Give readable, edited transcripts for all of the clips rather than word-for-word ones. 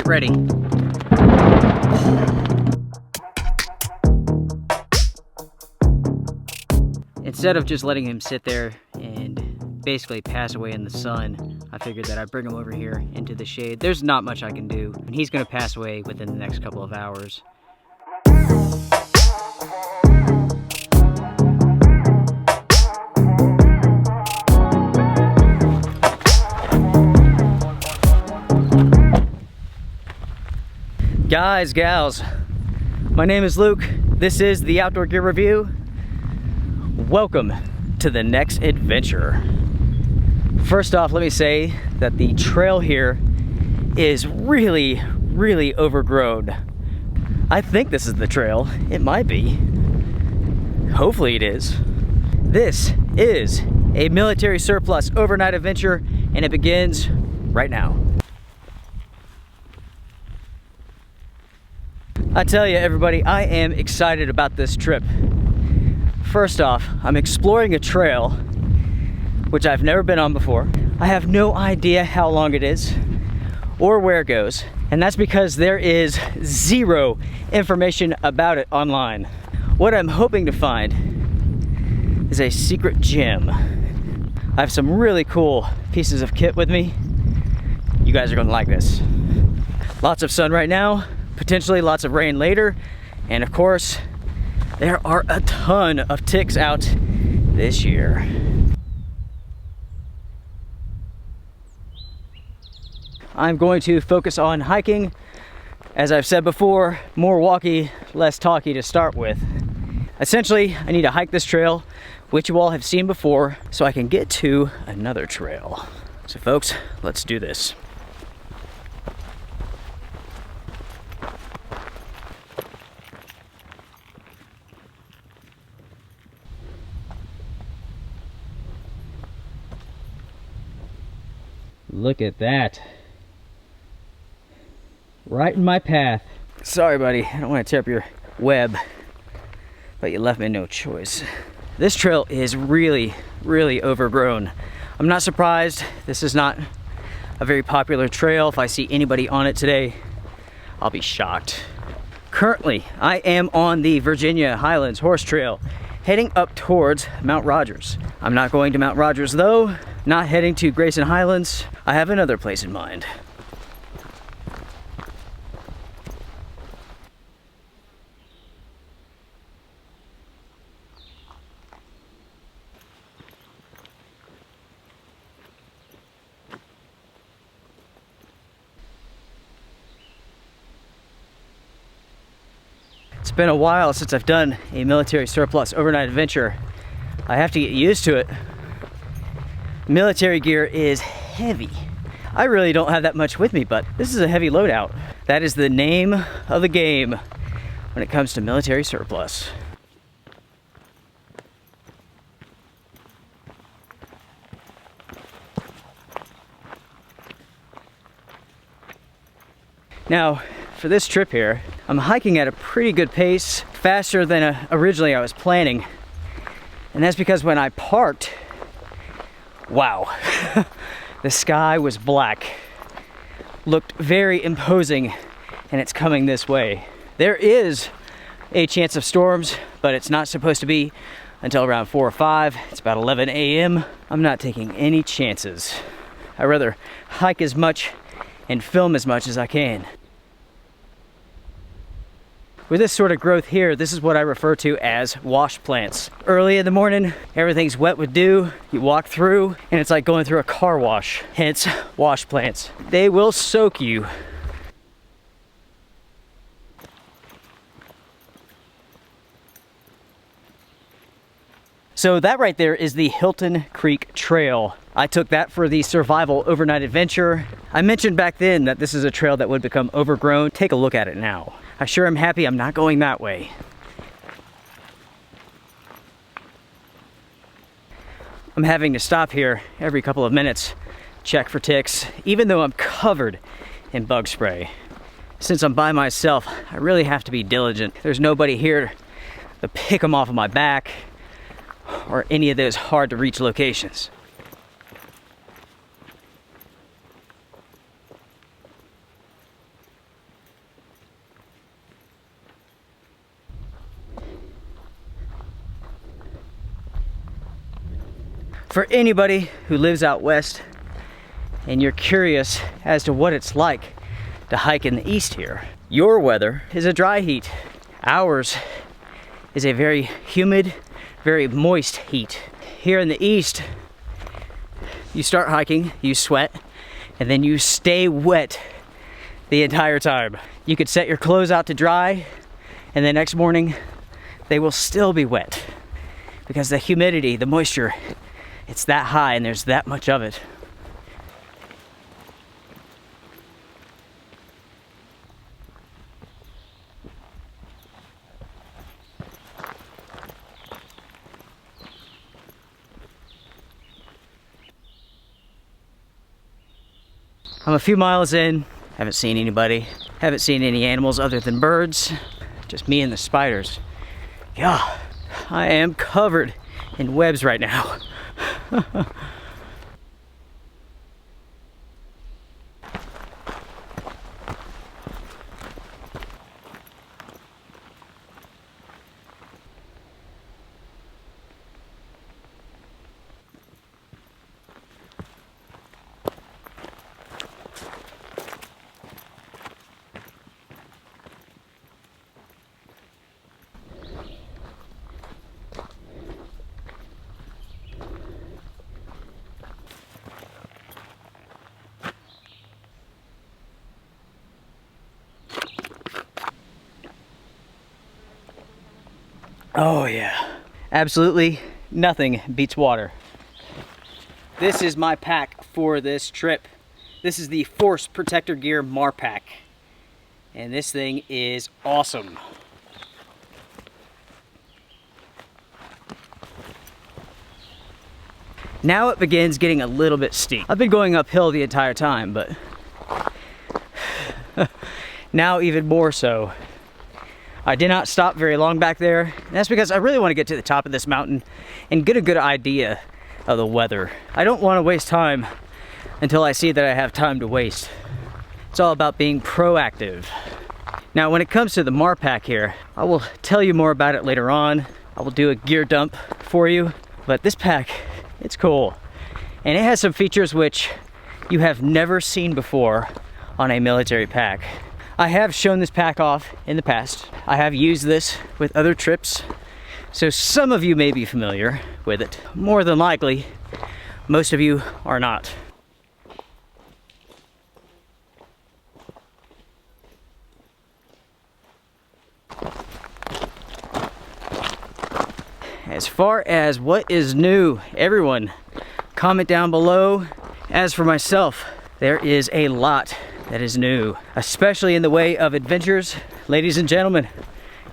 get ready. Instead of just letting him sit there and basically pass away in the sun, I figured that I'd bring him over here into the shade. There's not much I can do, and he's gonna pass away within the next couple of hours. Guys, gals, my name is Luke. This is the Outdoor Gear Review. Welcome to the next adventure. First off, let me say that the trail here is really overgrown. I think this is the trail. It might be. Hopefully it is. This is a military surplus overnight adventure, and it begins right now. I tell you, everybody, I am excited about this trip. First off, I'm exploring a trail which I've never been on before. I have no idea how long it is or where it goes, and that's because there is zero information about it online. What I'm hoping to find is a secret gem. I have some really cool pieces of kit with me. You guys are gonna like this. Lots of sun right now, potentially lots of rain later, and of course, there are a ton of ticks out this year. I'm going to focus on hiking. As I've said before, more walky, less talky to start with. Essentially, I need to hike this trail, which you all have seen before, so I can get to another trail. So folks, let's do this. Look at that. Right in my path. Sorry, buddy, I don't want to tear up your web, but you left me no choice. This trail is really overgrown. I'm not surprised. This is not a very popular trail. If I see anybody on it today, I'll be shocked. Currently, I am on the Virginia Highlands Horse Trail, heading up towards Mount Rogers. I'm not going to Mount Rogers though, not heading to Grayson Highlands. I have another place in mind. It's been a while since I've done a military surplus overnight adventure. I have to get used to it. Military gear is heavy. I really don't have that much with me, but this is a heavy loadout. That is the name of the game when it comes to military surplus. Now, for this trip here, I'm hiking at a pretty good pace, faster than originally I was planning. And that's because when I parked, wow, the sky was black. Looked very imposing, and it's coming this way. There is a chance of storms, but it's not supposed to be until around 4 or 5. It's about 11 a.m. I'm not taking any chances. I'd rather hike as much and film as much as I can. With this sort of growth here, this is what I refer to as wash plants. Early in the morning, everything's wet with dew. You walk through, and it's like going through a car wash. Hence, wash plants. They will soak you. So that right there is the Hilton Creek Trail. I took that for the survival overnight adventure. I mentioned back then that this is a trail that would become overgrown. Take a look at it now. I sure am happy I'm not going that way. I'm having to stop here every couple of minutes, check for ticks, even though I'm covered in bug spray. Since I'm by myself, I really have to be diligent. There's nobody here to pick them off of my back or any of those hard to reach locations. For anybody who lives out west and you're curious as to what it's like to hike in the east here, your weather is a dry heat. Ours is a very humid, very moist heat. Here in the east, you start hiking, you sweat, and then you stay wet the entire time. You could set your clothes out to dry, and the next morning, they will still be wet. Because the humidity, the moisture, it's that high and there's that much of it. I'm a few miles in, haven't seen anybody, haven't seen any animals other than birds, just me and the spiders. Yeah, I am covered in webs right now. Oh yeah, absolutely nothing beats water. This is my pack for this trip. This is the Force Protector Gear Marpack, and this thing is awesome. Now it begins getting a little bit steep. I've been going uphill the entire time, but now even more so. I did not stop very long back there, and that's because I really want to get to the top of this mountain and get a good idea of the weather. I don't want to waste time until I see that I have time to waste. It's all about being proactive. Now, when it comes to the Marpack here, I will tell you more about it later on. I will do a gear dump for you, but this pack, it's cool. And it has some features which you have never seen before on a military pack. I have shown this pack off in the past. I have used this with other trips, so some of you may be familiar with it. More than likely, most of you are not. As far as what is new, everyone, comment down below. As for myself, there is a lot that is new, especially in the way of adventures. Ladies and gentlemen,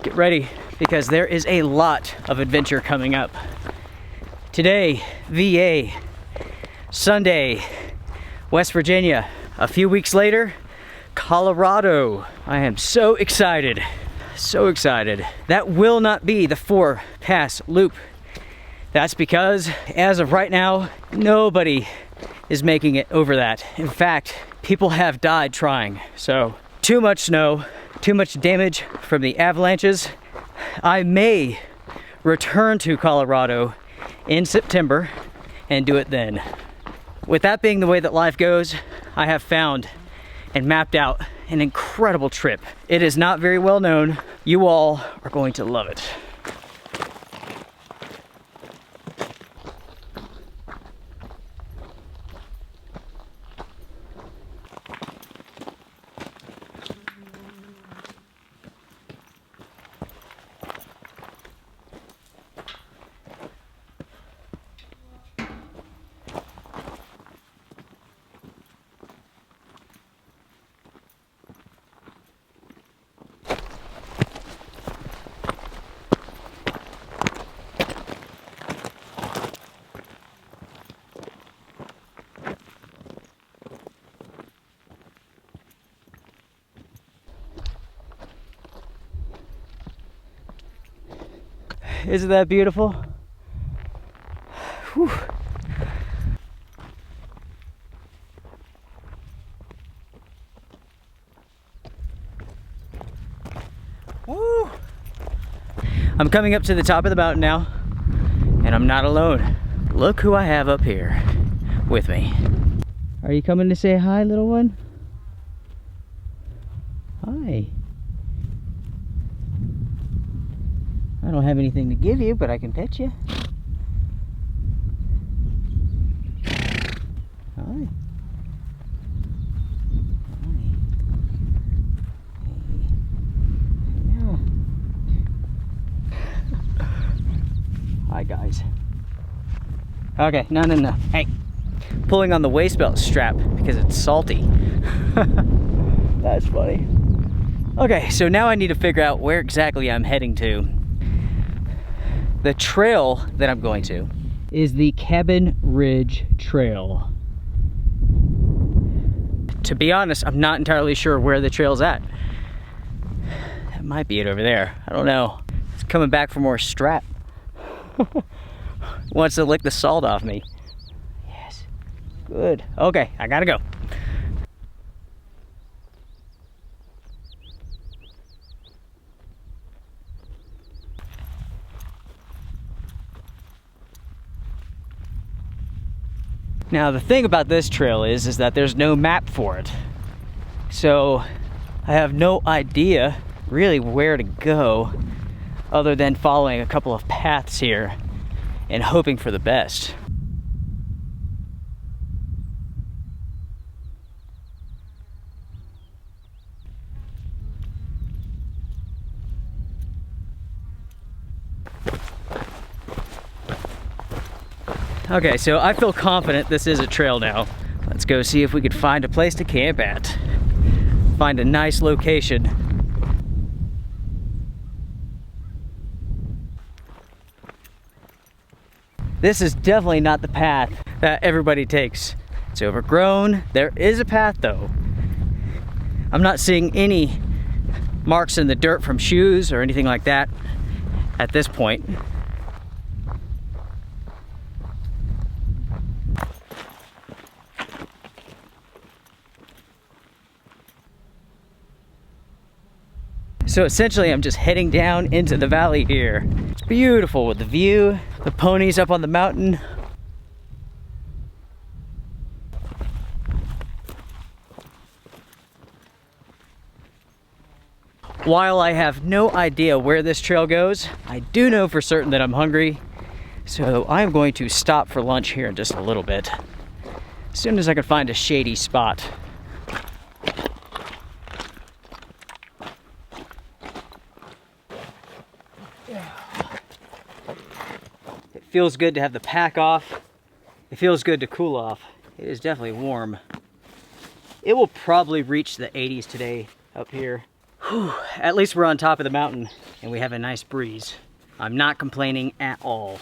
get ready, because there is a lot of adventure coming up. Today, VA. Sunday, West Virginia. A few weeks later, Colorado. I am so excited, so excited. That will not be the 4-pass loop. That's because, as of right now, nobody is making it over that. In fact, people have died trying. So, too much snow, too much damage from the avalanches. I may return to Colorado in September and do it then. With that being the way that life goes, I have found and mapped out an incredible trip. It is not very well known. You all are going to love it. Isn't that beautiful? Whew. Woo. I'm coming up to the top of the mountain now, and I'm not alone. look who I have up here with me. Are you coming to say hi, little one? Hi. I don't have anything to give you, but I can pet you. Hi. Hi guys. Okay, no. Hey, pulling on the waist belt strap because it's salty. That's funny. Okay, so now I need to figure out where exactly I'm heading to. The trail that I'm going to is the Cabin Ridge Trail. To be honest, I'm not entirely sure where the trail's at. That might be it over there. I don't know. It's coming back for more strap. Wants to lick the salt off me. Yes. Good. Okay, I gotta go. Now the thing about this trail is that there's no map for it. So I have no idea really where to go other than following a couple of paths here and hoping for the best. Okay, so I feel confident this is a trail now. Let's go see if we could find a place to camp at. Find a nice location. This is definitely not the path that everybody takes. It's overgrown. There is a path though. I'm not seeing any marks in the dirt from shoes or anything like that at this point. So essentially I'm just heading down into the valley here. It's beautiful with the view, the ponies up on the mountain. While I have no idea where this trail goes, I do know for certain that I'm hungry. So I'm going to stop for lunch here in just a little bit. As soon as I can find a shady spot. It feels good to have the pack off. It feels good to cool off. It is definitely warm. It will probably reach the 80s today up here. Whew. At least we're on top of the mountain and we have a nice breeze. I'm not complaining at all.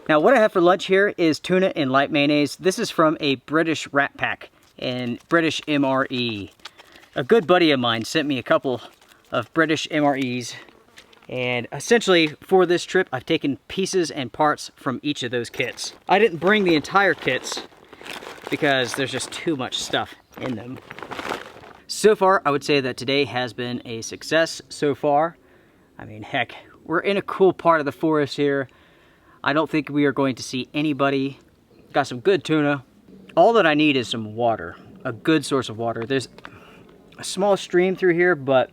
Now what I have for lunch here is tuna and light mayonnaise. This is from a British Rat Pack and British MRE. A good buddy of mine sent me a couple of British MREs. And essentially for this trip, I've taken pieces and parts from each of those kits. I didn't bring the entire kits because there's just too much stuff in them. So far, I would say that today has been a success so far. I mean, heck, we're in a cool part of the forest here. I don't think we are going to see anybody. Got some good tuna. All that I need is some water, a good source of water. There's a small stream through here, but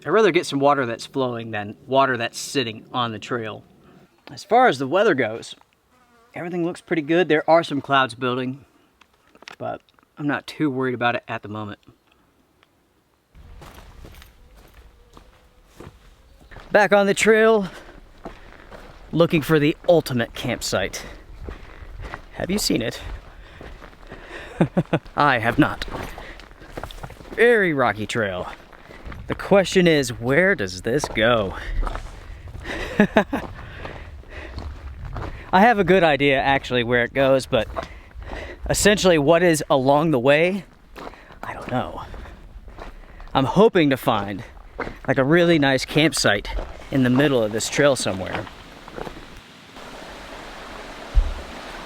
I'd rather get some water that's flowing than water that's sitting on the trail. As far as the weather goes, everything looks pretty good. There are some clouds building, but I'm not too worried about it at the moment. Back on the trail, looking for the ultimate campsite. Have you seen it? I have not. Very rocky trail. The question is, where does this go? I have a good idea actually where it goes, but essentially what is along the way, I don't know. I'm hoping to find like a really nice campsite in the middle of this trail somewhere.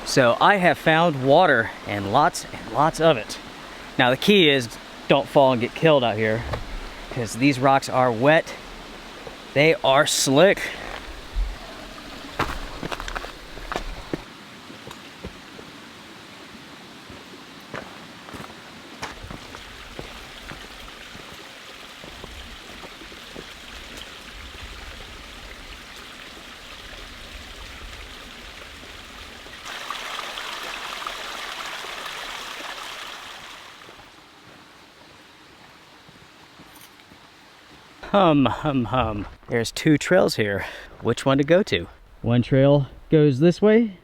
So I have found water and lots of it. Now the key is don't fall and get killed out here, because these rocks are wet. They are slick. Hum. There's two trails here. Which one to go to? One trail goes this way.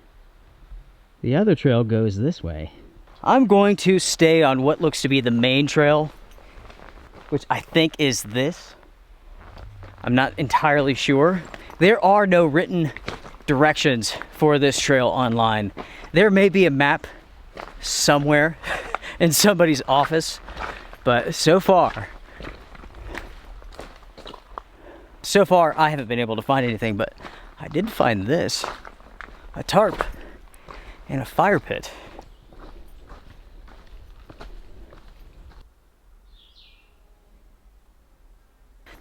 The other trail goes this way. I'm going to stay on what looks to be the main trail, which I think is this. I'm not entirely sure. There are no written directions for this trail online. There may be a map somewhere in somebody's office, but so far I haven't been able to find anything, but I did find this, a tarp and a fire pit.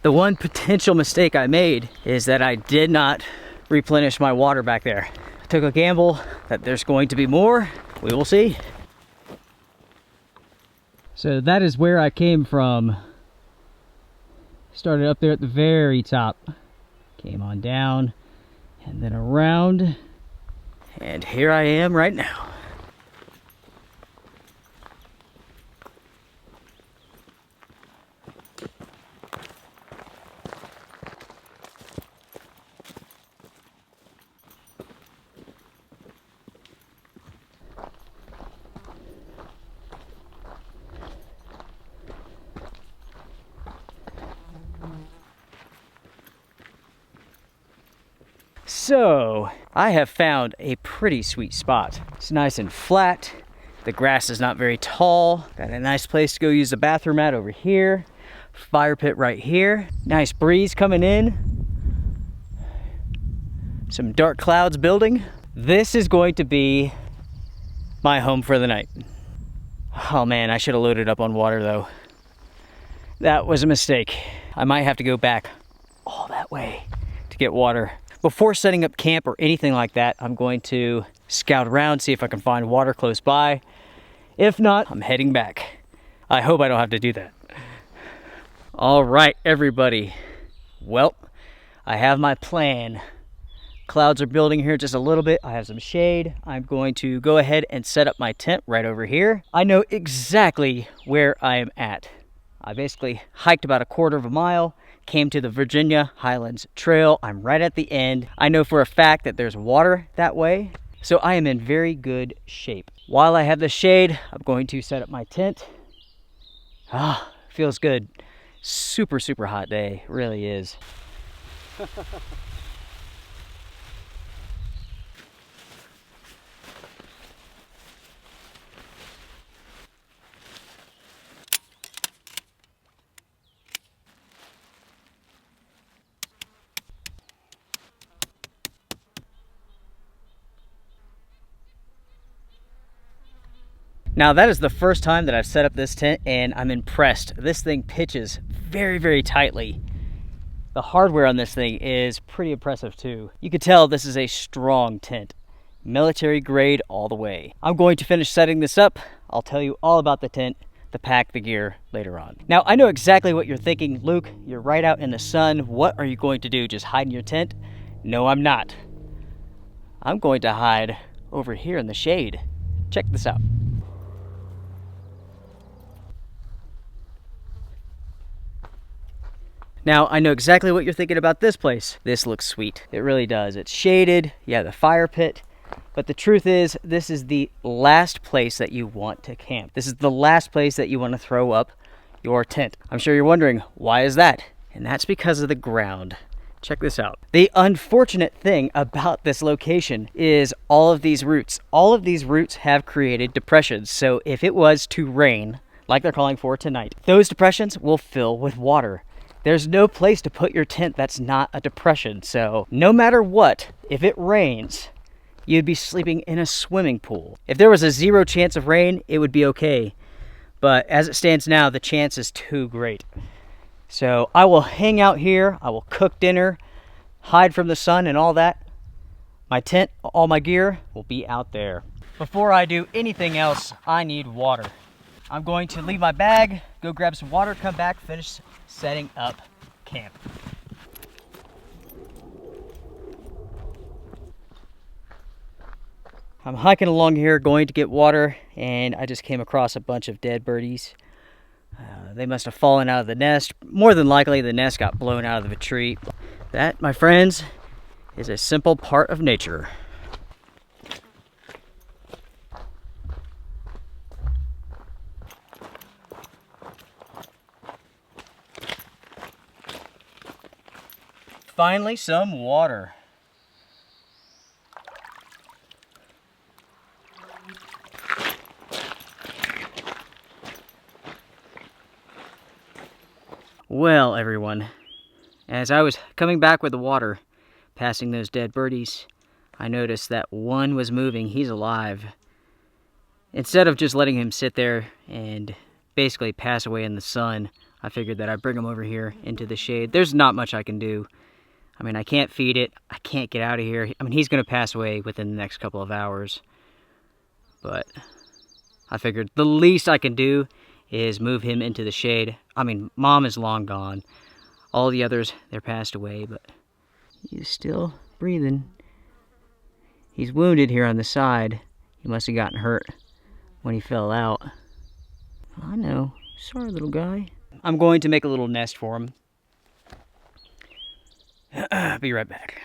The one potential mistake I made is that I did not replenish my water back there. I took a gamble that there's going to be more. We will see. So that is where I came from. Started up there at the very top. Came on down and then around. And here I am right now. So, I have found a pretty sweet spot. It's nice and flat. The grass is not very tall. Got a nice place to go use the bathroom at over here. Fire pit right here. Nice breeze coming in. Some dark clouds building. This is going to be my home for the night. Oh man, I should have loaded up on water though. That was a mistake. I might have to go back all that way to get water. Before setting up camp or anything like that, I'm going to scout around, see if I can find water close by. If not, I'm heading back. I hope I don't have to do that. All right, everybody. Well, I have my plan. Clouds are building here just a little bit. I have some shade. I'm going to go ahead and set up my tent right over here. I know exactly where I am at. I basically hiked about a quarter of a mile, came to the Virginia Highlands Trail. I'm right at the end. I know for a fact that there's water that way, so I am in very good shape. While I have the shade, I'm going to set up my tent. Feels good. Super hot day, it really is. Now that is the first time that I've set up this tent and I'm impressed. This thing pitches very tightly. The hardware on this thing is pretty impressive too. You can tell this is a strong tent. Military grade all the way. I'm going to finish setting this up. I'll tell you all about the tent, the pack, the gear later on. Now I know exactly what you're thinking. Luke, you're right out in the sun. What are you going to do? Just hide in your tent? No, I'm not. I'm going to hide over here in the shade. Check this out. Now, I know exactly what you're thinking about this place. This looks sweet. It really does. It's shaded. Yeah, the fire pit. But the truth is, this is the last place that you want to camp. This is the last place that you want to throw up your tent. I'm sure you're wondering, why is that? And that's because of the ground. Check this out. The unfortunate thing about this location is all of these roots. All of these roots have created depressions. So if it was to rain, like they're calling for tonight, those depressions will fill with water. There's no place to put your tent that's not a depression. So no matter what, if it rains, you'd be sleeping in a swimming pool. If there was a 0 chance of rain, it would be okay. But as it stands now, the chance is too great. So I will hang out here. I will cook dinner, hide from the sun and all that. My tent, all my gear will be out there. Before I do anything else, I need water. I'm going to leave my bag, go grab some water, come back, finish setting up camp. I'm hiking along here going to get water, and I just came across a bunch of dead birdies. They must have fallen out of the nest. More than likely, the nest got blown out of the tree. That, my friends, is a simple part of nature. Finally, some water. Well, everyone, as I was coming back with the water, passing those dead birdies, I noticed that one was moving. He's alive. Instead of just letting him sit there and basically pass away in the sun, I figured that I'd bring him over here into the shade. There's not much I can do. I mean, I can't feed it. I can't get out of here. I mean, he's going to pass away within the next couple of hours. But I figured the least I can do is move him into the shade. I mean, Mom is long gone. All the others, they're passed away, but he's still breathing. He's wounded here on the side. He must have gotten hurt when he fell out. I know. Sorry, little guy. I'm going to make a little nest for him. Be right back.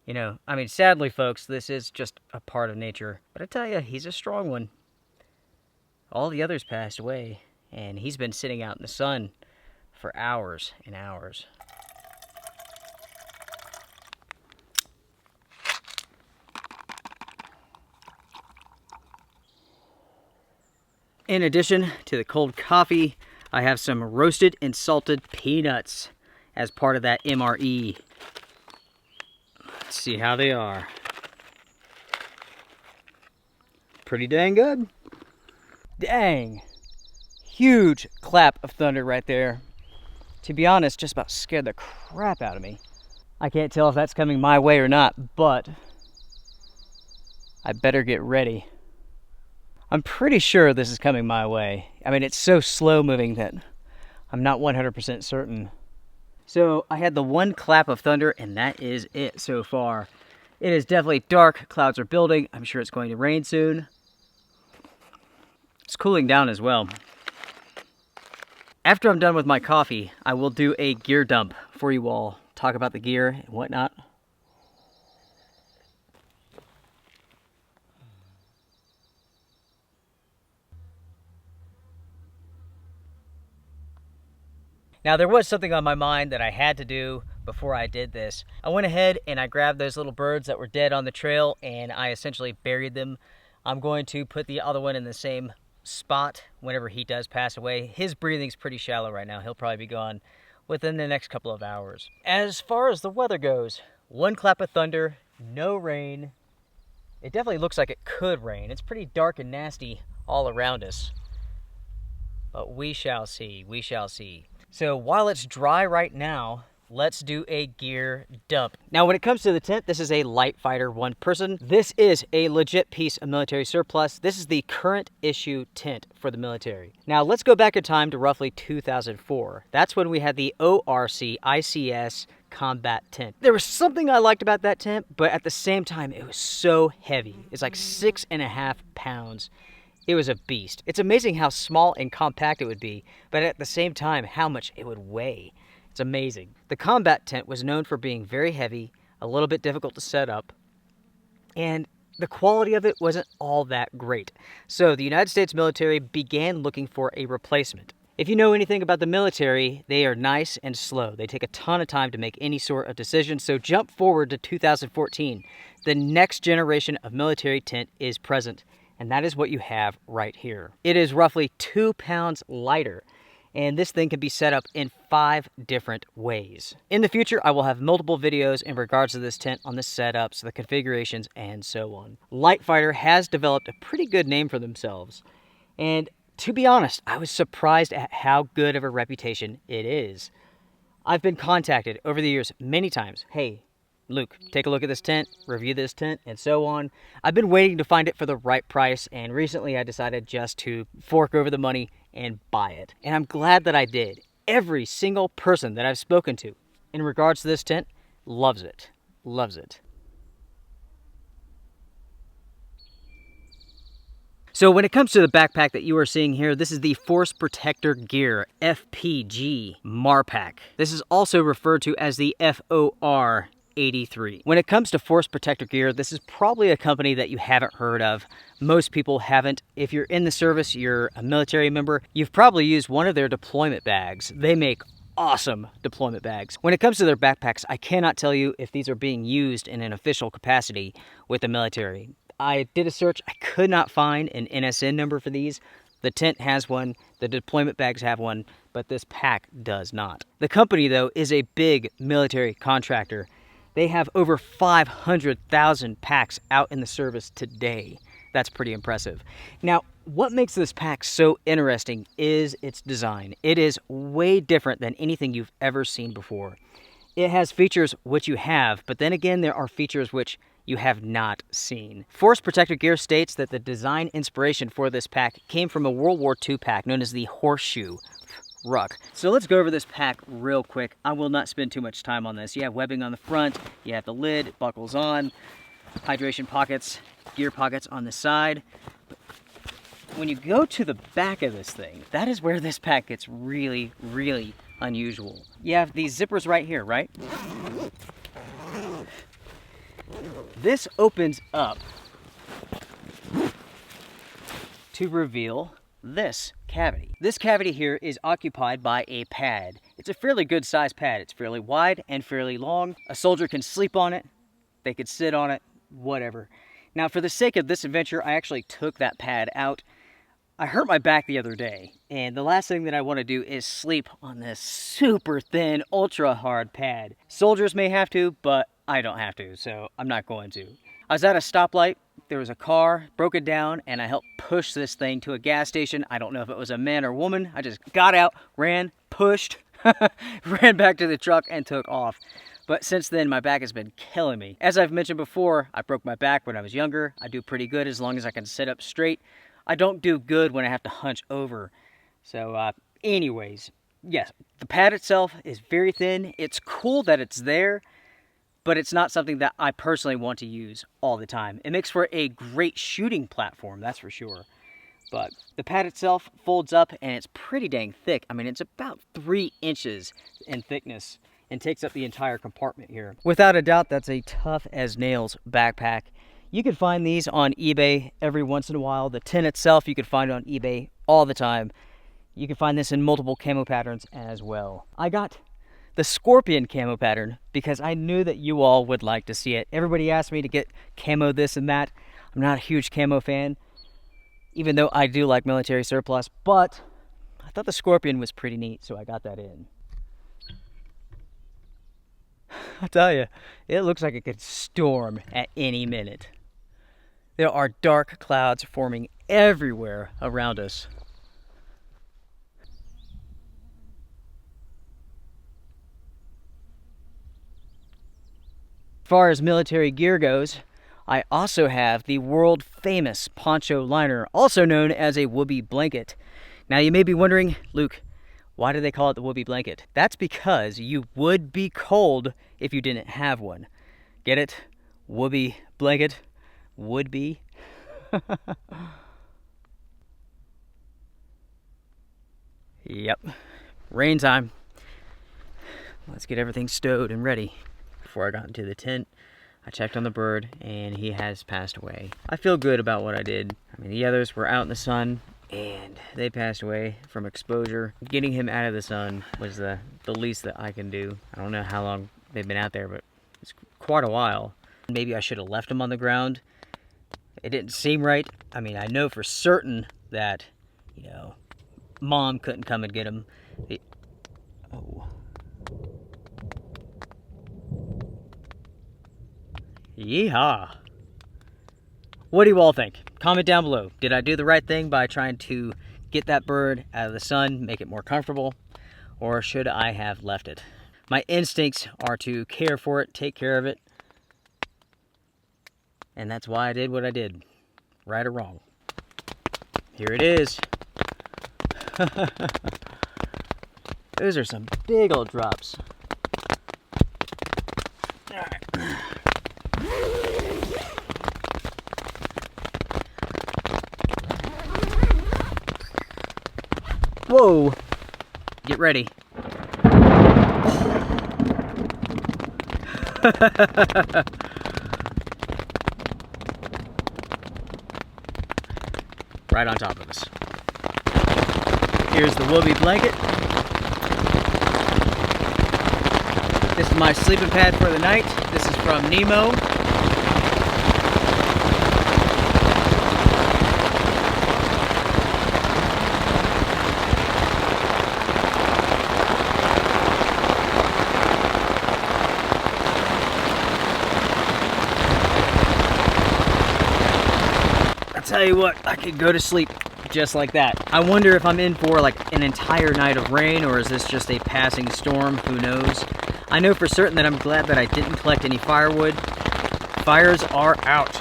You know, I mean, sadly, folks, this is just a part of nature. But I tell you, he's a strong one. All the others passed away, and he's been sitting out in the sun for hours and hours. In addition to the cold coffee, I have some roasted and salted peanuts as part of that MRE. Let's see how they are. Pretty dang good. Dang. Huge clap of thunder right there. To be honest, just about scared the crap out of me. I can't tell if that's coming my way or not, but I better get ready. I'm pretty sure this is coming my way. I mean, it's so slow moving that I'm not 100% certain. So I had the one clap of thunder, and that is it so far. It is definitely dark. Clouds are building. I'm sure it's going to rain soon. It's cooling down as well. After I'm done with my coffee, I will do a gear dump for you all. Talk about the gear and whatnot. Now, there was something on my mind that I had to do before I did this. I went ahead and I grabbed those little birds that were dead on the trail and I essentially buried them. I'm going to put the other one in the same spot whenever he does pass away. His breathing's pretty shallow right now. He'll probably be gone within the next couple of hours. As far as the weather goes, one clap of thunder, no rain. It definitely looks like it could rain. It's pretty dark and nasty all around us. But we shall see, we shall see. So while it's dry right now, let's do a gear dump. Now, when it comes to the tent, this is a Light Fighter one person. This is a legit piece of military surplus. This is the current issue tent for the military. Now, let's go back in time to roughly 2004. That's when we had the ORC ICS combat tent. There was something I liked about that tent, but at the same time, it was so heavy. It's like 6.5 pounds. It was a beast. It's amazing how small and compact it would be, but at the same time, how much it would weigh. It's amazing. The combat tent was known for being very heavy, a little bit difficult to set up, and the quality of it wasn't all that great. So the United States military began looking for a replacement. If you know anything about the military, they are nice and slow. They take a ton of time to make any sort of decision, so jump forward to 2014. The next generation of military tent is present. And that is what you have right here. It is roughly 2 pounds lighter, and this thing can be set up in 5 different ways. In the future, I will have multiple videos in regards to this tent on the setups, the configurations, and so on. Light Fighter has developed a pretty good name for themselves, and to be honest, I was surprised at how good of a reputation it is. I've been contacted over the years many times. Hey, Luke, take a look at this tent, review this tent, and so on. I've been waiting to find it for the right price, and recently I decided just to fork over the money and buy it. And I'm glad that I did. Every single person that I've spoken to in regards to this tent loves it. loves it. So when it comes to the backpack that you are seeing here, this is the Force Protector Gear FPG Marpack. This is also referred to as the FOR 83. When it comes to Force Protector Gear, this is probably a company that you haven't heard of. Most people haven't. If you're in the service, you're a military member, you've probably used one of their deployment bags. They make awesome deployment bags. When it comes to their backpacks, I cannot tell you if these are being used in an official capacity with the military. I did a search, I could not find an NSN number for these. The tent has one, the deployment bags have one, but this pack does not. The company, though, is a big military contractor. They have over 500,000 packs out in the service today. That's pretty impressive. Now, what makes this pack so interesting is its design. It is way different than anything you've ever seen before. It has features which you have, but then again, there are features which you have not seen. Force Protector Gear states that the design inspiration for this pack came from a World War II pack known as the Horseshoe Ruck. So let's go over this pack real quick. I will not spend too much time on this. You have webbing on the front, you have the lid, it buckles on, hydration pockets, gear pockets on the side. But when you go to the back of this thing, that is where this pack gets really, really unusual. You have these zippers right here, right? This opens up to reveal this cavity. This cavity here is occupied by a pad. It's a fairly good sized pad. It's fairly wide and fairly long. A soldier can sleep on it, they could sit on it, whatever. Now, for the sake of this adventure, I actually took that pad out. I hurt my back the other day, and the last thing that I want to do is sleep on this super thin, ultra hard pad. Soldiers may have to, but I don't have to, so I'm not going to. I was at a stoplight, there was a car, broke it down, and I helped push this thing to a gas station. I don't know if it was a man or woman. I just got out, ran, pushed, ran back to the truck, and took off. But since then, my back has been killing me. As I've mentioned before, I broke my back when I was younger. I do pretty good as long as I can sit up straight. I don't do good when I have to hunch over. So anyways, yes, the pad itself is very thin. It's cool that it's there, but it's not something that I personally want to use all the time. It makes for a great shooting platform, that's for sure. But the pad itself folds up and it's pretty dang thick. I mean, it's about 3 inches in thickness and takes up the entire compartment here. Without a doubt, that's a tough as nails backpack. You can find these on eBay every once in a while. The tent itself, you can find on eBay all the time. You can find this in multiple camo patterns as well. I got the Scorpion camo pattern because I knew that you all would like to see it. Everybody asked me to get camo this and that. I'm not a huge camo fan, even though I do like military surplus, but I thought the Scorpion was pretty neat, so I got that in. I'll tell you, it looks like it could storm at any minute. There are dark clouds forming everywhere around us. As far as military gear goes, I also have the world famous poncho liner, also known as a whoopee blanket. Now you may be wondering, Luke, why do they call it the whoopee blanket? That's because you would be cold if you didn't have one. Get it? Whoopee blanket? Would be. Yep. Rain time. Let's get everything stowed and ready. Before I got into the tent, I checked on the bird and he has passed away. I feel good about what I did. I mean, the others were out in the sun and they passed away from exposure. Getting him out of the sun was the least that I can do. I don't know how long they've been out there, but it's quite a while. Maybe I should have left him on the ground. It didn't seem right. I mean, I know for certain that, you know, Mom couldn't come and get him. Oh. Yeehaw. What do you all think? Comment down below. Did I do the right thing by trying to get that bird out of the sun, make it more comfortable, or should I have left it? My instincts are to care for it, take care of it, and that's why I did what I did, right or wrong. Here it is. Those are some big old drops. All right. Whoa! Get ready. Right on top of us. Here's the whoopee blanket. This is my sleeping pad for the night. This is from Nemo. Tell you what, I could go to sleep just like that. I wonder if I'm in for like an entire night of rain, or is this just a passing storm? Who knows? I know for certain that I'm glad that I didn't collect any firewood. Fires are out.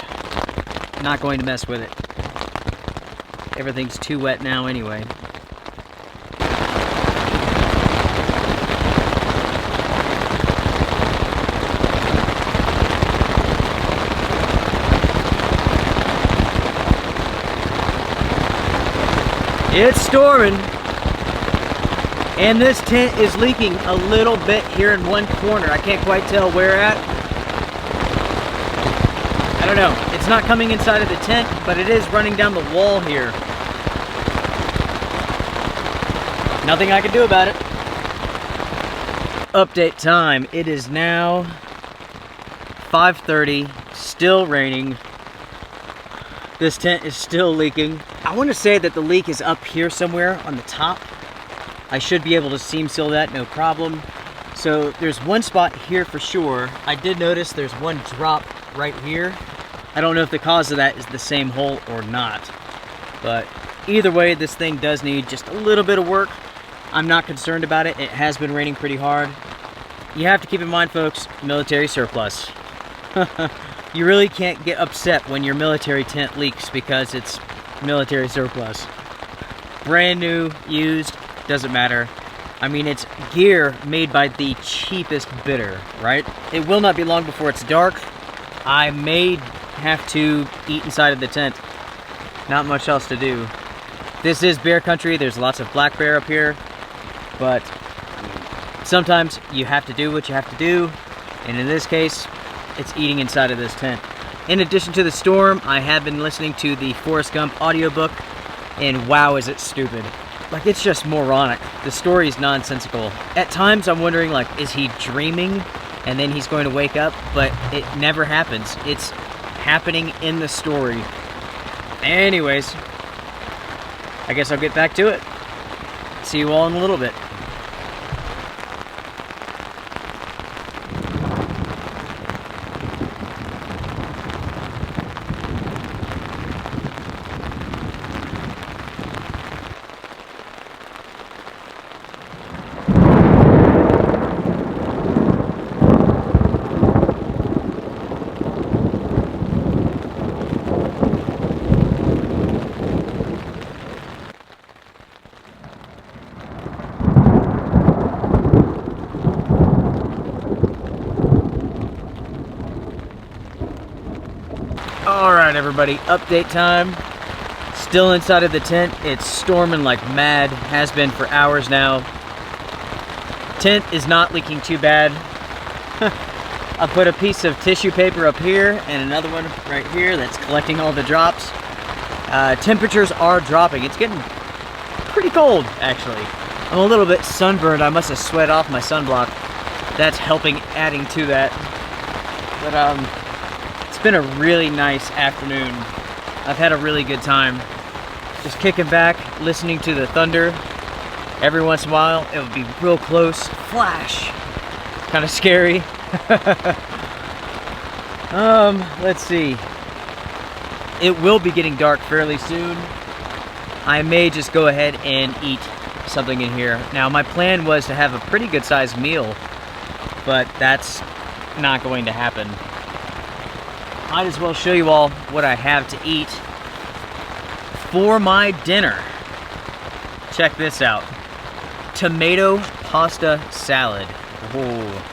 Not going to mess with it. Everything's too wet now anyway. It's storming, and this tent is leaking a little bit here in one corner. I can't quite tell where at. I don't know. It's not coming inside of the tent, but it is running down the wall here. Nothing I can do about it. Update time. It is now 5:30, still raining. This tent is still leaking. I want to say that the leak is up here somewhere on the top. I should be able to seam seal that, no problem. So there's one spot here for sure. I did notice there's one drop right here. I don't know if the cause of that is the same hole or not. But either way, this thing does need just a little bit of work. I'm not concerned about it. It has been raining pretty hard. You have to keep in mind, folks, military surplus. You really can't get upset when your military tent leaks because it's military surplus. Brand new, used, doesn't matter. I mean, it's gear made by the cheapest bidder, right? It will not be long before it's dark. I may have to eat inside of the tent. Not much else to do. This is bear country. There's lots of black bear up here, but sometimes you have to do what you have to do, and in this case, it's eating inside of this tent. In addition to the storm, I have been listening to the Forrest Gump audiobook, and wow, is it stupid. Like, it's just moronic. The story is nonsensical. At times, I'm wondering, like, is he dreaming and then he's going to wake up? But it never happens. It's happening in the story. Anyways, I guess I'll get back to it. See you all in a little bit. Alright everybody, update time. Still inside of the tent. It's storming like mad. Has been for hours now. Tent is not leaking too bad. I put a piece of tissue paper up here and another one right here that's collecting all the drops. Temperatures are dropping. It's getting pretty cold actually. I'm a little bit sunburned. I must have sweat off my sunblock. That's helping, adding to that. But it's been a really nice afternoon. I've had a really good time. Just kicking back, listening to the thunder. Every once in a while, it would be real close. Flash! Kind of scary. Let's see. It will be getting dark fairly soon. I may just go ahead and eat something in here. Now, my plan was to have a pretty good sized meal, but that's not going to happen. Might as well show you all what I have to eat for my dinner. Check this out. Tomato pasta salad. Oh,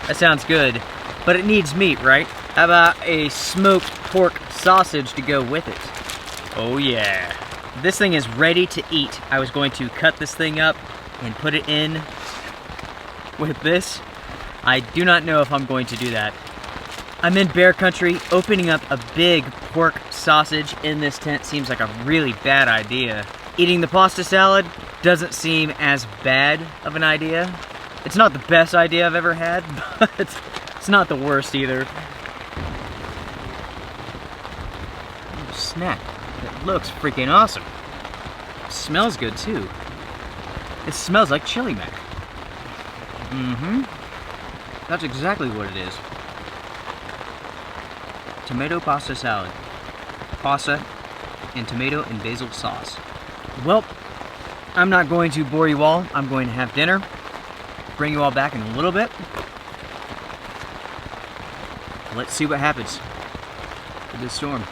that sounds good, but it needs meat, right? How about a smoked pork sausage to go with it? Oh yeah. This thing is ready to eat. I was going to cut this thing up and put it in with this. I do not know if I'm going to do that. I'm in bear country. Opening up a big pork sausage in this tent seems like a really bad idea. Eating the pasta salad doesn't seem as bad of an idea. It's not the best idea I've ever had, but it's not the worst either. Oh, snap. It looks freaking awesome. It smells good too. It smells like chili mac. That's exactly what it is. Tomato pasta salad. Pasta and tomato and basil sauce. Well, I'm not going to bore you all. I'm going to have dinner. Bring you all back in a little bit. Let's see what happens with this storm.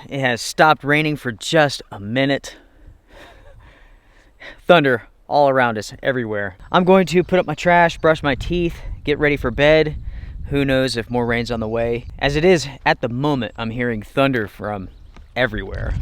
It has stopped raining for just a minute. Thunder all around us, everywhere. I'm going to put up my trash, brush my teeth, get ready for bed. Who knows if more rain's on the way. As it is, at the moment, I'm hearing thunder from everywhere.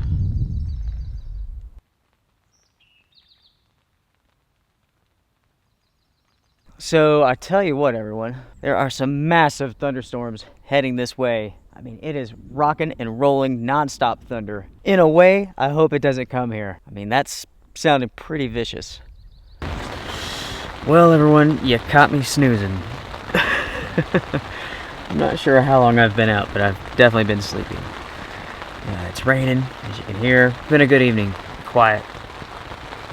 So I tell you what, everyone, there are some massive thunderstorms heading this way. I mean, it is rocking and rolling nonstop thunder. In a way, I hope it doesn't come here. I mean, that's sounding pretty vicious. Well, everyone, you caught me snoozing. I'm not sure how long I've been out, but I've definitely been sleeping. It's raining, as you can hear. It's been a good evening, quiet.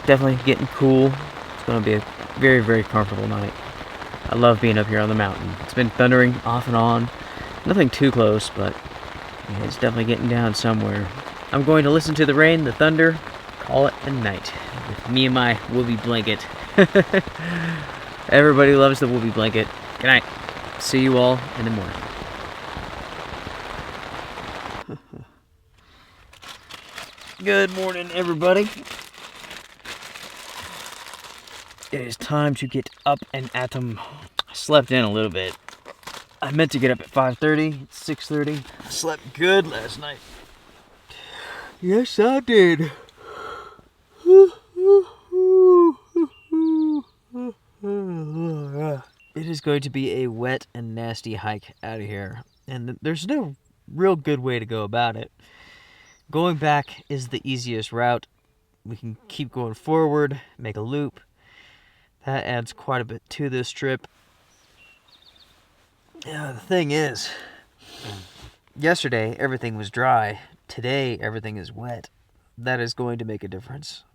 Definitely getting cool. It's going to be a very, very comfortable night. I love being up here on the mountain. It's been thundering off and on. Nothing too close, but yeah, it's definitely getting down somewhere. I'm going to listen to the rain, the thunder, call it a night with me and my whoopee blanket. Everybody loves the whoopee blanket. Good night. See you all in the morning. Good morning, everybody. It is time to get up and at 'em. I slept in a little bit. I meant to get up at 5:30. It's 6:30. I slept good last night. Yes, I did. It is going to be a wet and nasty hike out of here, and there's no real good way to go about it. Going back is the easiest route. We can keep going forward, make a loop. That adds quite a bit to this trip. Yeah, the thing is, yesterday everything was dry. Today everything is wet. That is going to make a difference.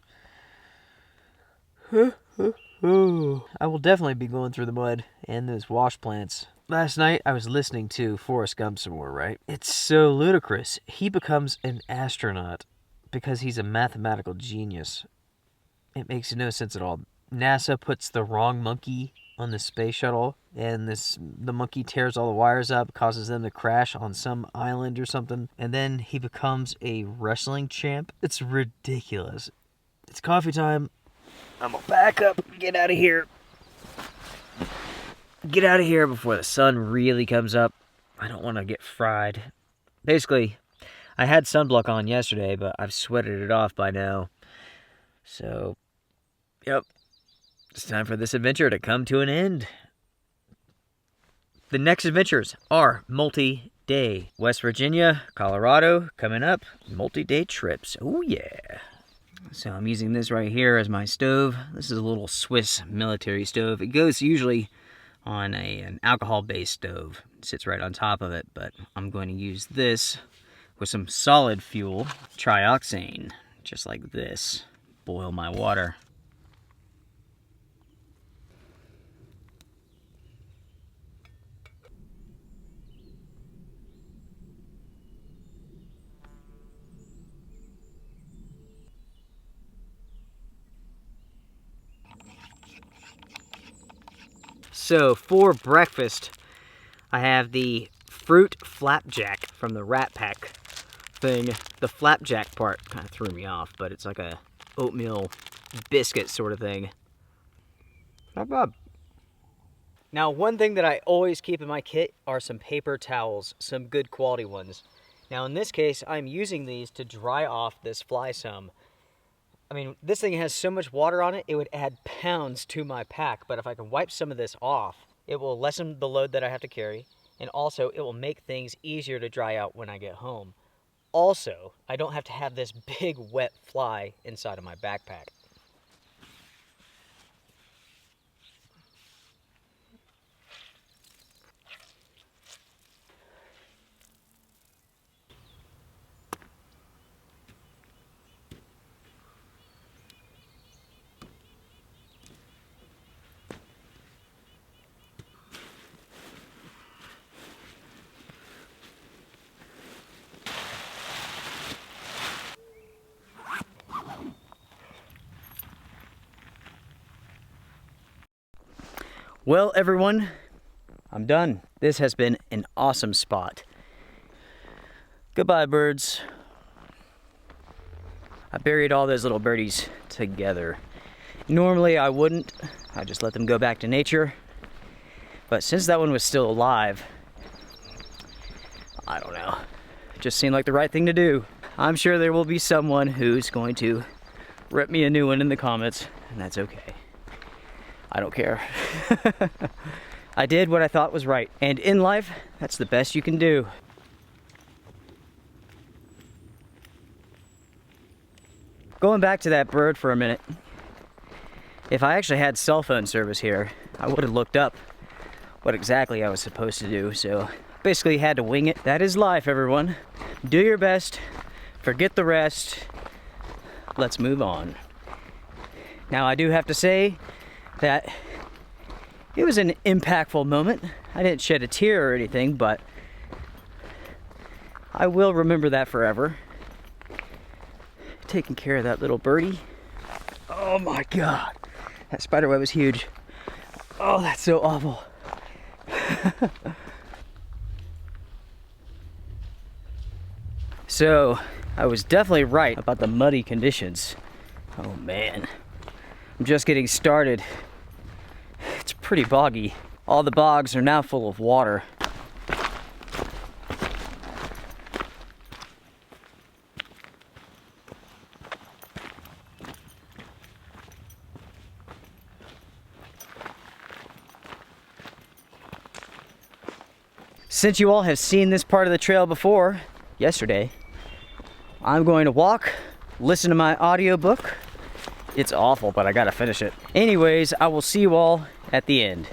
I will definitely be going through the mud and those wash plants. Last night I was listening to Forrest Gump some more, right? It's so ludicrous. He becomes an astronaut because he's a mathematical genius. It makes no sense at all. NASA puts the wrong monkey on the space shuttle, and the monkey tears all the wires up, causes them to crash on some island or something, and then he becomes a wrestling champ. It's ridiculous. It's coffee time. I'm gonna back up and get out of here. Get out of here before the sun really comes up. I don't want to get fried. Basically, I had sunblock on yesterday, but I've sweated it off by now. So, yep. It's time for this adventure to come to an end. The next adventures are multi-day. West Virginia, Colorado, coming up. Multi-day trips. Oh, yeah. So I'm using this right here as my stove. This is a little Swiss military stove. It goes usually on an alcohol-based stove. It sits right on top of it, but I'm going to use this with some solid fuel, trioxane, just like this. Boil my water. So for breakfast, I have the fruit flapjack from the Rat Pack thing. The flapjack part kind of threw me off, but it's like a oatmeal biscuit sort of thing. Not bad. Now, one thing that I always keep in my kit are some paper towels, some good quality ones. Now, in this case, I'm using these to dry off this fly scum. I mean, this thing has so much water on it, it would add pounds to my pack. But if I can wipe some of this off, it will lessen the load that I have to carry. And also, it will make things easier to dry out when I get home. Also, I don't have to have this big wet fly inside of my backpack. Well, everyone, I'm done. This has been an awesome spot. Goodbye, birds. I buried all those little birdies together. Normally I wouldn't. I just let them go back to nature. But since that one was still alive, I don't know. It just seemed like the right thing to do. I'm sure there will be someone who's going to rip me a new one in the comments, and that's okay. I don't care. I did what I thought was right. And in life, that's the best you can do. Going back to that bird for a minute. If I actually had cell phone service here, I would have looked up what exactly I was supposed to do. So basically had to wing it. That is life, everyone. Do your best. Forget the rest. Let's move on. Now I do have to say that it was an impactful moment. I didn't shed a tear or anything, but I will remember that forever. Taking care of that little birdie. Oh my God, that spider web is huge. Oh, that's so awful. So, I was definitely right about the muddy conditions. Oh man, I'm just getting started. It's pretty boggy. All the bogs are now full of water. Since you all have seen this part of the trail before, yesterday, I'm going to walk, listen to my audiobook. It's awful, but I gotta finish it. Anyways, I will see you all at the end.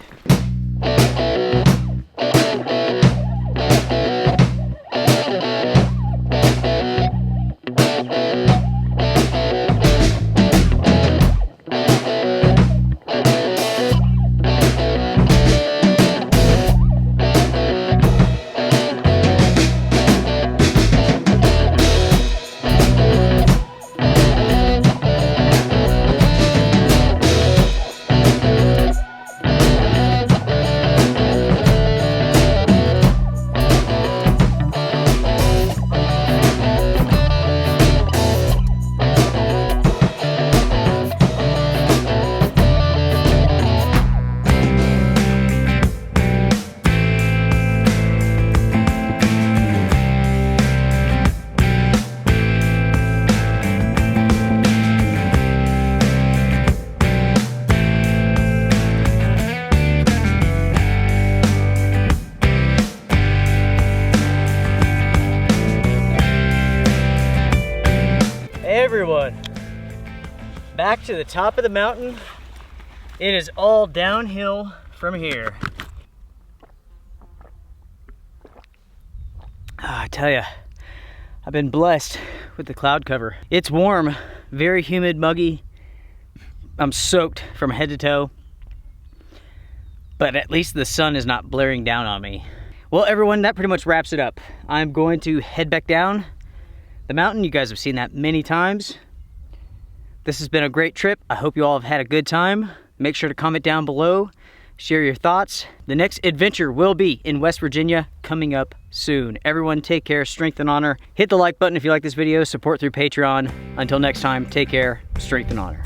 Everyone, back to the top of the mountain. It is all downhill from here. I tell you, I've been blessed with the cloud cover. It's warm, very humid, muggy. I'm soaked from head to toe, but at least the sun is not blaring down on me. Well, everyone, that pretty much wraps it up. I'm going to head back down the mountain. You guys have seen that many times. This has been a great trip. I hope you all have had a good time. Make sure to comment down below, share your thoughts. The next adventure will be in West Virginia, coming up soon. Everyone, take care, strength and honor. Hit the like button if you like this video, support through Patreon. Until next time, take care, strength and honor.